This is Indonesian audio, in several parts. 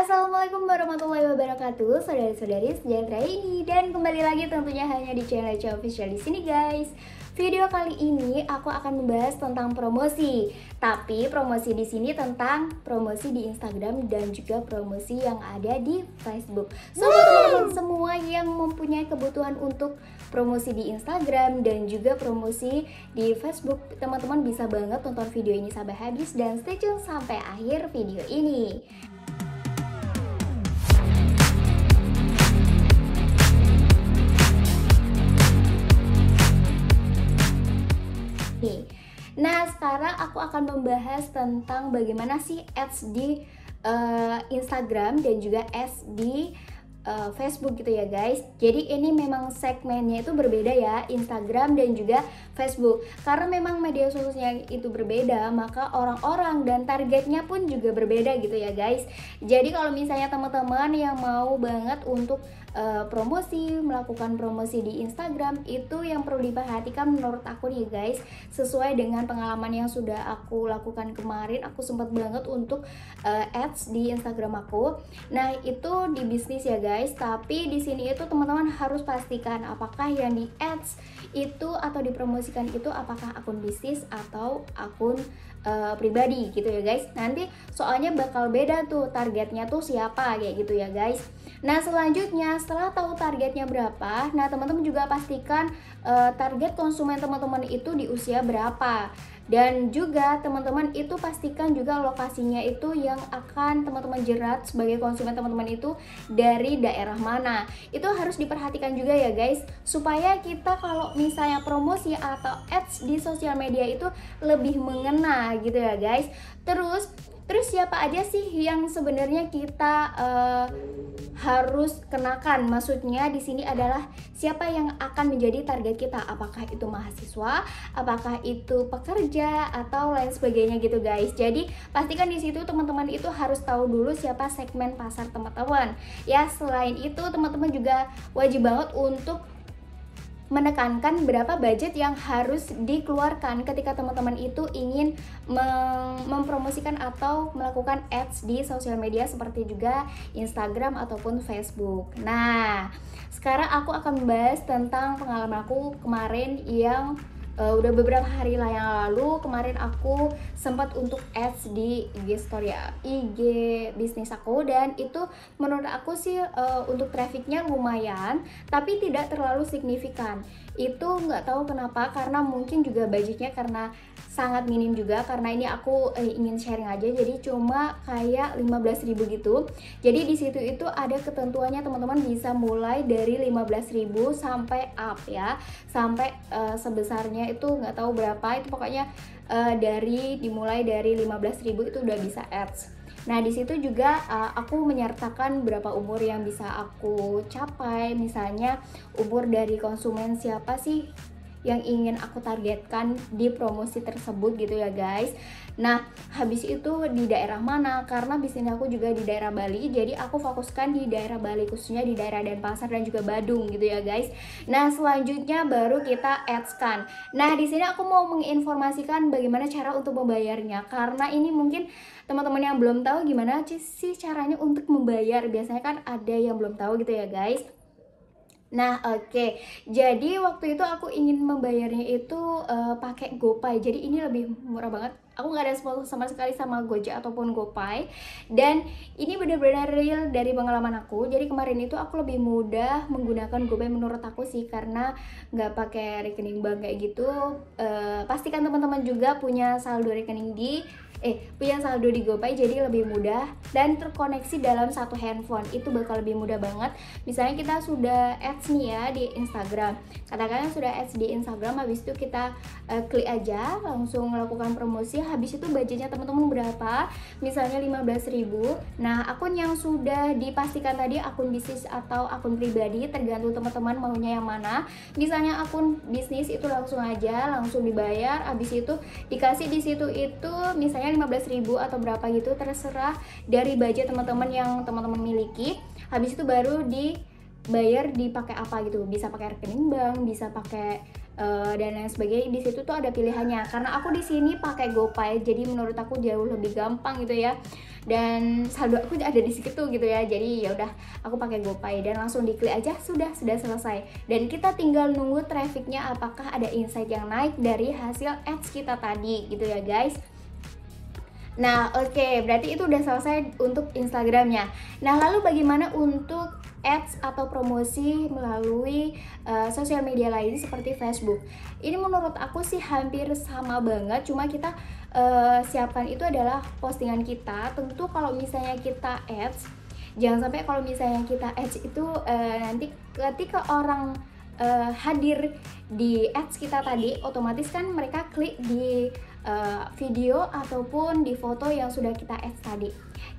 Assalamualaikum warahmatullahi wabarakatuh, saudari-saudari sejahtera ini, dan kembali lagi tentunya hanya di channel Echa Official di sini, guys. Video kali ini aku akan membahas tentang promosi, tapi promosi di sini tentang promosi di Instagram dan juga promosi yang ada di Facebook. So, buat teman-teman semua yang mempunyai kebutuhan untuk promosi di Instagram dan juga promosi di Facebook, teman-teman bisa banget tonton video ini sampai habis dan stay tune sampai akhir video ini. Nah, sekarang aku akan membahas tentang bagaimana sih ads di Instagram dan juga ads di Facebook gitu ya guys. Jadi ini memang segmennya itu berbeda ya, Instagram dan juga Facebook. Karena memang media sosialnya itu berbeda, maka orang-orang dan targetnya pun juga berbeda gitu ya guys. Jadi kalau misalnya teman-teman yang mau banget untuk melakukan promosi di Instagram, itu yang perlu diperhatikan menurut aku nih guys, sesuai dengan pengalaman yang sudah aku lakukan kemarin. Aku sempat banget untuk ads di Instagram aku. Nah, itu di bisnis ya guys, tapi di sini itu teman-teman harus pastikan apakah yang di ads itu atau dipromosikan itu apakah akun bisnis atau akun pribadi gitu ya guys. Nanti soalnya bakal beda tuh targetnya tuh siapa kayak gitu ya guys. Nah, selanjutnya setelah tahu targetnya berapa, nah teman-teman juga pastikan target konsumen teman-teman itu di usia berapa. Dan juga teman-teman itu pastikan juga lokasinya itu yang akan teman-teman jerat sebagai konsumen teman-teman itu dari daerah mana. Itu harus diperhatikan juga ya guys, supaya kita kalau misalnya promosi atau ads di sosial media itu lebih mengena gitu ya guys. Terus siapa aja sih yang sebenarnya kita harus kenakan? Maksudnya di sini adalah siapa yang akan menjadi target kita? Apakah itu mahasiswa, apakah itu pekerja atau lain sebagainya gitu guys. Jadi pastikan di situ teman-teman itu harus tahu dulu siapa segmen pasar teman-teman. Ya, selain itu teman-teman juga wajib banget untuk menekankan berapa budget yang harus dikeluarkan ketika teman-teman itu ingin mempromosikan atau melakukan ads di sosial media seperti juga Instagram ataupun Facebook. Nah, sekarang aku akan membahas tentang pengalaman aku kemarin yang udah beberapa hari yang lalu. Kemarin aku sempat untuk ads di IG story IG bisnis aku, dan itu menurut aku sih untuk trafficnya lumayan tapi tidak terlalu signifikan. Itu nggak tahu kenapa, karena mungkin juga budgetnya karena sangat minim juga, karena ini aku ingin sharing aja, jadi cuma kayak 15.000 gitu. Jadi di situ itu ada ketentuannya, teman-teman bisa mulai dari 15.000 sampai up ya, sampai sebesarnya itu nggak tahu berapa, itu pokoknya dimulai dari 15.000 itu udah bisa ads. Nah, di situ juga aku menyertakan berapa umur yang bisa aku capai. Misalnya umur dari konsumen siapa sih yang ingin aku targetkan di promosi tersebut gitu ya guys. Nah, habis itu di daerah mana, karena bisnis aku juga di daerah Bali, jadi aku fokuskan di daerah Bali, khususnya di daerah Denpasar dan juga Badung gitu ya guys. Nah, selanjutnya baru kita ads-kan. Nah, di sini aku mau menginformasikan bagaimana cara untuk membayarnya, karena ini mungkin teman-teman yang belum tahu gimana sih caranya untuk membayar. Biasanya kan ada yang belum tahu gitu ya guys. Nah, oke. Jadi waktu itu aku ingin membayarnya itu pakai GoPay. Jadi ini lebih murah banget. Aku nggak ada sponsor sama sekali sama Gojek ataupun GoPay. Dan ini benar-benar real dari pengalaman aku. Jadi kemarin itu aku lebih mudah menggunakan GoPay menurut aku sih, karena nggak pakai rekening bank kayak gitu. Pastikan teman-teman juga punya saldo rekening punya saldo di GoPay, jadi lebih mudah dan terkoneksi dalam satu handphone. Itu bakal lebih mudah banget. Misalnya kita sudah ads nih ya di Instagram, katakan sudah ads di Instagram, habis itu kita klik aja langsung melakukan promosi. Habis itu budgetnya teman-teman berapa, misalnya 15.000. Nah, akun yang sudah dipastikan tadi akun bisnis atau akun pribadi, tergantung teman-teman maunya yang mana. Misalnya akun bisnis itu langsung dibayar, habis itu dikasih di situ itu misalnya 15.000 atau berapa gitu, terserah dari budget teman-teman yang teman-teman miliki. Habis itu baru dibayar dipakai apa gitu, bisa pakai rekening bank, bisa pakai dan lain sebagainya. Di situ tuh ada pilihannya. Karena aku di sini pakai GoPay, jadi menurut aku jauh lebih gampang gitu ya. Dan saldo aku ada di situ gitu ya. Jadi ya udah, aku pakai GoPay dan langsung diklik aja, sudah selesai. Dan kita tinggal nunggu trafficnya apakah ada insight yang naik dari hasil ads kita tadi gitu ya guys. Nah oke, berarti itu udah selesai untuk Instagramnya. Nah lalu bagaimana untuk ads atau promosi melalui sosial media lain seperti Facebook? Ini menurut aku sih hampir sama banget, cuma kita siapkan itu adalah postingan kita. Tentu kalau misalnya kita ads, jangan sampai kalau misalnya kita ads itu nanti ketika orang hadir di ads kita tadi, otomatis kan mereka klik di video ataupun di foto yang sudah kita ads tadi.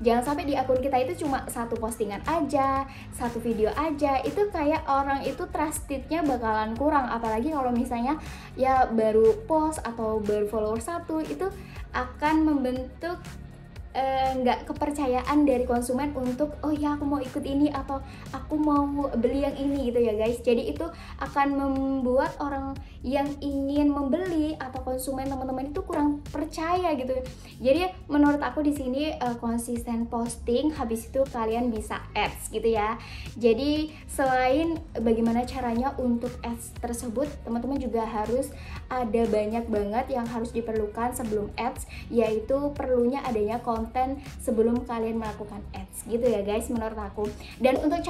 Jangan sampai di akun kita itu cuma satu postingan aja, satu video aja, itu kayak orang itu trustednya bakalan kurang. Apalagi kalau misalnya ya baru post atau baru follower satu, itu akan membentuk nggak kepercayaan dari konsumen untuk oh ya aku mau ikut ini atau aku mau beli yang ini gitu ya guys. Jadi itu akan membuat orang yang ingin membeli atau konsumen teman-teman itu kurang percaya gitu. Jadi menurut aku di sini konsisten posting, habis itu kalian bisa ads gitu ya. Jadi selain bagaimana caranya untuk ads tersebut, teman-teman juga harus ada banyak banget yang harus diperlukan sebelum ads, yaitu perlunya adanya konten sebelum kalian melakukan ads gitu ya guys menurut aku. Dan untuk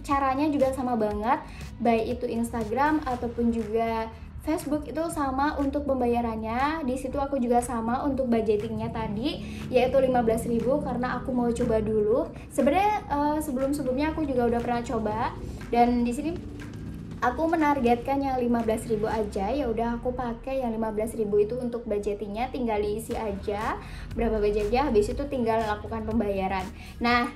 caranya juga sama banget, baik itu Instagram ataupun juga Facebook itu sama untuk pembayarannya. Di situ aku juga sama untuk budgetingnya tadi, yaitu 15.000 karena aku mau coba dulu. Sebenarnya sebelum-sebelumnya aku juga udah pernah coba, dan di sini aku menargetkan yang 15.000 aja. Ya udah aku pakai yang 15.000 itu untuk budgetingnya, tinggal diisi aja berapa budgetnya, habis itu tinggal lakukan pembayaran. Nah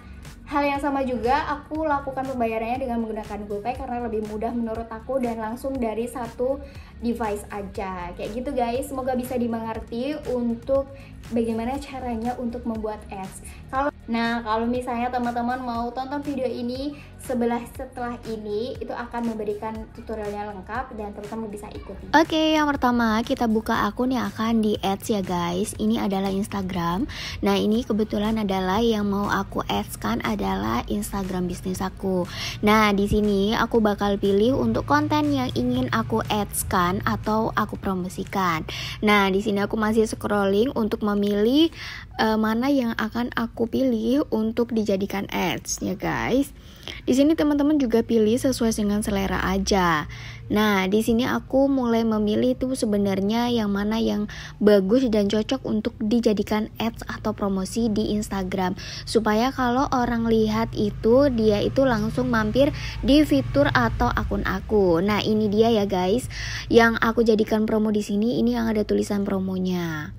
hal yang sama juga aku lakukan pembayarannya dengan menggunakan GoPay karena lebih mudah menurut aku dan langsung dari satu device aja. Kayak gitu guys, semoga bisa dimengerti untuk bagaimana caranya untuk membuat ads. Kalau misalnya teman-teman mau tonton video ini setelah ini, itu akan memberikan tutorialnya lengkap dan teman-teman bisa ikuti. Oke, yang pertama kita buka akun yang akan di ads ya guys. Ini adalah Instagram. Nah ini kebetulan adalah yang mau aku ads kan adalah Instagram bisnis aku. Nah di sini aku bakal pilih untuk konten yang ingin aku ads kan atau aku promosikan. Nah di sini aku masih scrolling untuk memilih mana yang akan aku pilih untuk dijadikan ads ya guys. Di sini teman-teman juga pilih sesuai dengan selera aja. Nah, di sini aku mulai memilih tuh sebenarnya yang mana yang bagus dan cocok untuk dijadikan ads atau promosi di Instagram, supaya kalau orang lihat itu dia itu langsung mampir di fitur atau akun aku. Nah, ini dia ya guys, yang aku jadikan promo di sini, ini yang ada tulisan promonya.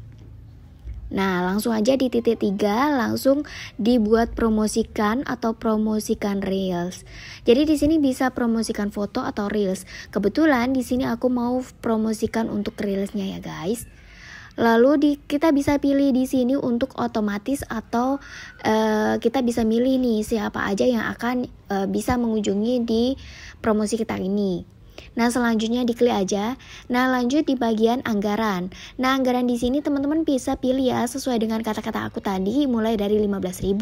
Nah langsung aja di titik 3 langsung dibuat promosikan atau promosikan reels. Jadi di sini bisa promosikan foto atau reels. Kebetulan di sini aku mau promosikan untuk reelsnya ya guys. Lalu kita bisa pilih di sini untuk otomatis atau kita bisa milih nih siapa aja yang akan bisa mengunjungi di promosi kita ini. Nah selanjutnya diklik aja. Nah lanjut di bagian anggaran. Nah anggaran di sini teman-teman bisa pilih ya sesuai dengan kata-kata aku tadi, mulai dari 15.000.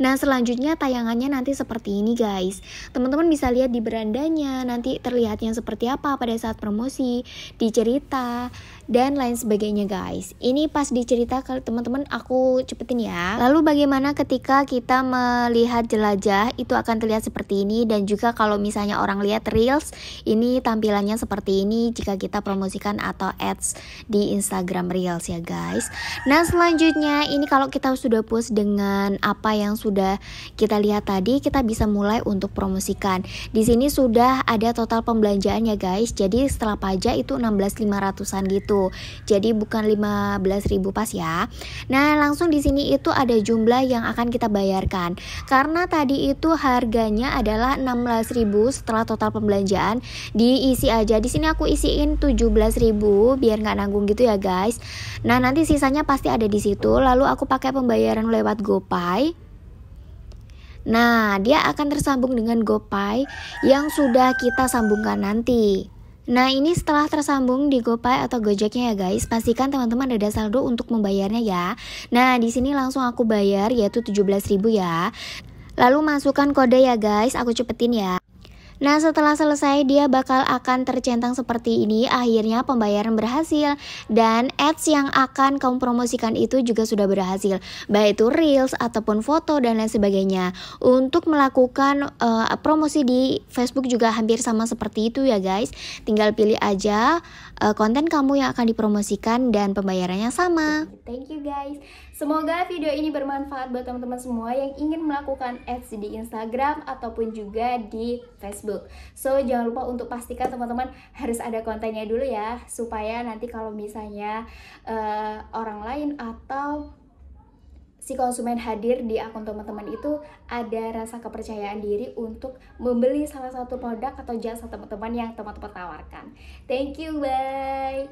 Nah selanjutnya tayangannya nanti seperti ini guys. Teman-teman bisa lihat di berandanya nanti terlihatnya seperti apa pada saat promosi, di cerita dan lain sebagainya guys. Ini pas di cerita kalau teman-teman aku cepetin ya. Lalu bagaimana ketika kita melihat jelajah, itu akan terlihat seperti ini. Dan juga kalau misalnya orang lihat reels, ini tampilannya seperti ini jika kita promosikan atau ads di Instagram Reels ya guys. Nah selanjutnya ini kalau kita sudah post dengan apa yang sudah kita lihat tadi, kita bisa mulai untuk promosikan. Di sini sudah ada total pembelanjaan ya guys. Jadi setelah pajak itu 16.500-an gitu. Jadi bukan 15.000 pas ya. Nah langsung di sini itu ada jumlah yang akan kita bayarkan. Karena tadi itu harganya adalah 16.000 setelah total pembelanjaan, diisi aja. Di sini aku isiin 17.000 biar nggak nanggung gitu ya guys. Nah nanti sisanya pasti ada di situ. Lalu aku pakai pembayaran lewat GoPay. Nah dia akan tersambung dengan GoPay yang sudah kita sambungkan nanti. Nah ini setelah tersambung di GoPay atau Gojeknya ya guys, pastikan teman-teman ada saldo untuk membayarnya ya. Nah di sini langsung aku bayar yaitu 17.000 ya. Lalu masukkan kode ya guys, aku cepetin ya. Nah setelah selesai dia bakal akan tercentang seperti ini. Akhirnya pembayaran berhasil dan ads yang akan kamu promosikan itu juga sudah berhasil, baik itu reels ataupun foto dan lain sebagainya. Untuk melakukan promosi di Facebook juga hampir sama seperti itu ya guys. Tinggal pilih aja konten kamu yang akan dipromosikan dan pembayarannya sama. Thank you guys. Semoga video ini bermanfaat buat teman-teman semua yang ingin melakukan ads di Instagram ataupun juga di Facebook. So jangan lupa untuk pastikan teman-teman harus ada kontennya dulu ya, supaya nanti kalau misalnya orang lain atau si konsumen hadir di akun teman-teman itu ada rasa kepercayaan diri untuk membeli salah satu produk atau jasa teman-teman yang teman-teman tawarkan. Thank you, bye.